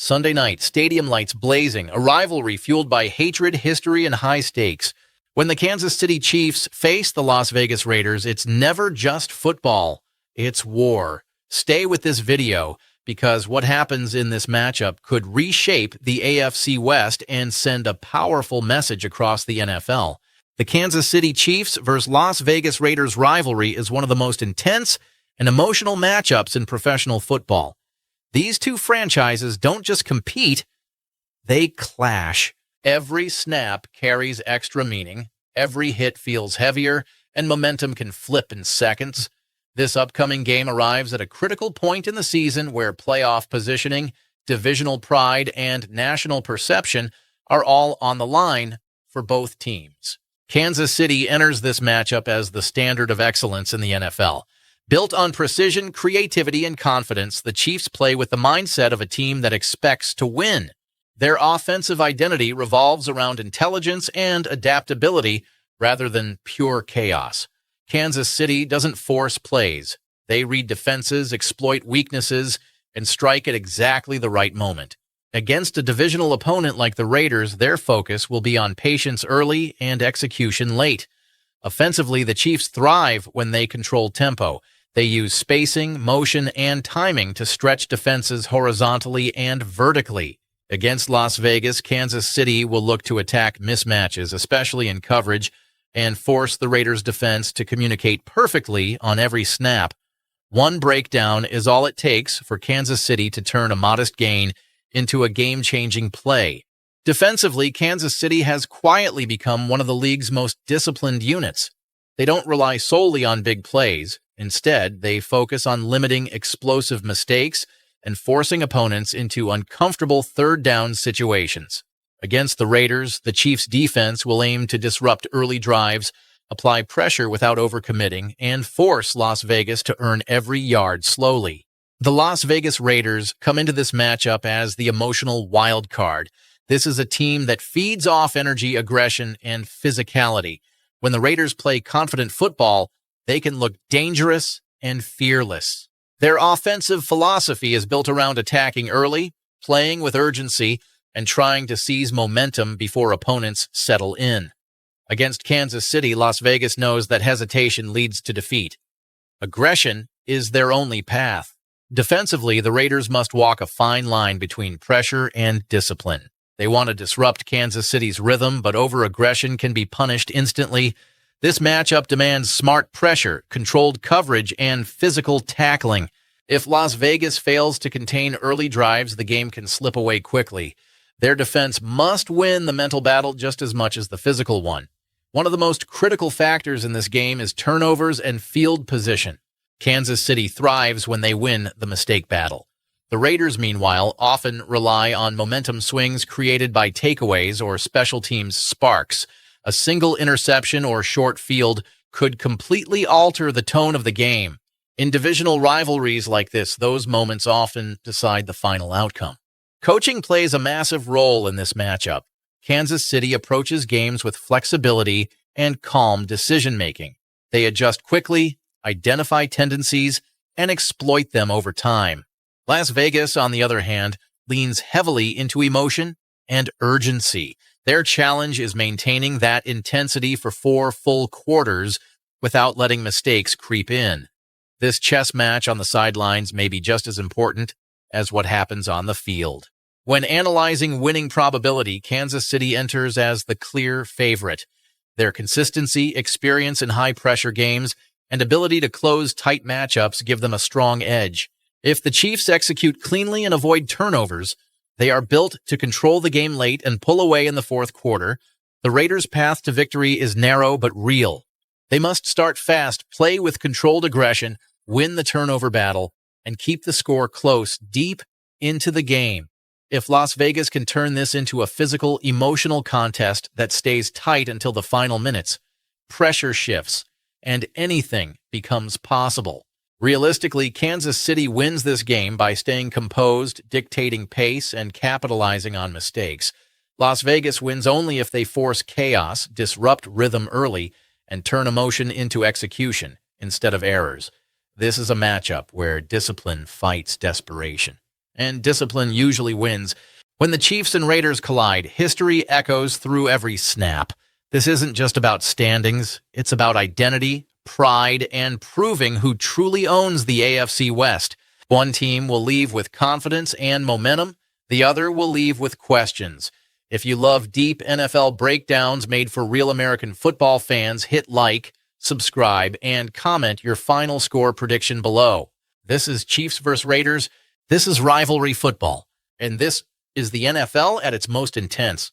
Sunday night, stadium lights blazing, a rivalry fueled by hatred, history, and high stakes. When the Kansas City Chiefs face the Las Vegas Raiders, it's never just football. It's war. Stay with this video, because what happens in this matchup could reshape the AFC West and send a powerful message across the NFL. The Kansas City Chiefs versus Las Vegas Raiders rivalry is one of the most intense and emotional matchups in professional football. These two franchises don't just compete, they clash. Every snap carries extra meaning, every hit feels heavier, and momentum can flip in seconds. This upcoming game arrives at a critical point in the season where playoff positioning, divisional pride, and national perception are all on the line for both teams. Kansas City enters this matchup as the standard of excellence in the NFL. Built on precision, creativity, and confidence, the Chiefs play with the mindset of a team that expects to win. Their offensive identity revolves around intelligence and adaptability rather than pure chaos. Kansas City doesn't force plays. They read defenses, exploit weaknesses, and strike at exactly the right moment. Against a divisional opponent like the Raiders, their focus will be on patience early and execution late. Offensively, the Chiefs thrive when they control tempo. They use spacing, motion, and timing to stretch defenses horizontally and vertically. Against Las Vegas, Kansas City will look to attack mismatches, especially in coverage, and force the Raiders' defense to communicate perfectly on every snap. One breakdown is all it takes for Kansas City to turn a modest gain into a game-changing play. Defensively, Kansas City has quietly become one of the league's most disciplined units. They don't rely solely on big plays. Instead, they focus on limiting explosive mistakes and forcing opponents into uncomfortable third-down situations. Against the Raiders, the Chiefs' defense will aim to disrupt early drives, apply pressure without overcommitting, and force Las Vegas to earn every yard slowly. The Las Vegas Raiders come into this matchup as the emotional wild card. This is a team that feeds off energy, aggression, and physicality. When the Raiders play confident football, they can look dangerous and fearless. Their offensive philosophy is built around attacking early, playing with urgency, and trying to seize momentum before opponents settle in. Against Kansas City, Las Vegas knows that hesitation leads to defeat. Aggression is their only path. Defensively, the Raiders must walk a fine line between pressure and discipline. They want to disrupt Kansas City's rhythm, but over-aggression can be punished instantly. This matchup demands smart pressure, controlled coverage, and physical tackling. If Las Vegas fails to contain early drives, the game can slip away quickly. Their defense must win the mental battle just as much as the physical one. One of the most critical factors in this game is turnovers and field position. Kansas City thrives when they win the mistake battle. The Raiders, meanwhile, often rely on momentum swings created by takeaways or special teams sparks. A single interception or short field could completely alter the tone of the game. In divisional rivalries like this, those moments often decide the final outcome. Coaching plays a massive role in this matchup. Kansas City approaches games with flexibility and calm decision-making. They adjust quickly, identify tendencies, and exploit them over time. Las Vegas, on the other hand, leans heavily into emotion and urgency. Their challenge is maintaining that intensity for 4 full quarters without letting mistakes creep in. This chess match on the sidelines may be just as important as what happens on the field. When analyzing winning probability, Kansas City enters as the clear favorite. Their consistency, experience in high-pressure games, and ability to close tight matchups give them a strong edge. If the Chiefs execute cleanly and avoid turnovers, they are built to control the game late and pull away in the fourth quarter. The Raiders' path to victory is narrow but real. They must start fast, play with controlled aggression, win the turnover battle, and keep the score close deep into the game. If Las Vegas can turn this into a physical, emotional contest that stays tight until the final minutes, pressure shifts, and anything becomes possible. Realistically, Kansas City wins this game by staying composed, dictating pace, and capitalizing on mistakes. Las Vegas wins only if they force chaos, disrupt rhythm early, and turn emotion into execution instead of errors. This is a matchup where discipline fights desperation. and discipline usually wins. When the Chiefs and Raiders collide, history echoes through every snap. This isn't just about standings, it's about identity, pride, and proving who truly owns the AFC West. One team will leave with confidence and momentum, the other will leave with questions. If you love deep NFL breakdowns made for real American football fans, hit like, subscribe, and comment your final score prediction below. This is Chiefs vs. Raiders. This is rivalry football. And this is the NFL at its most intense.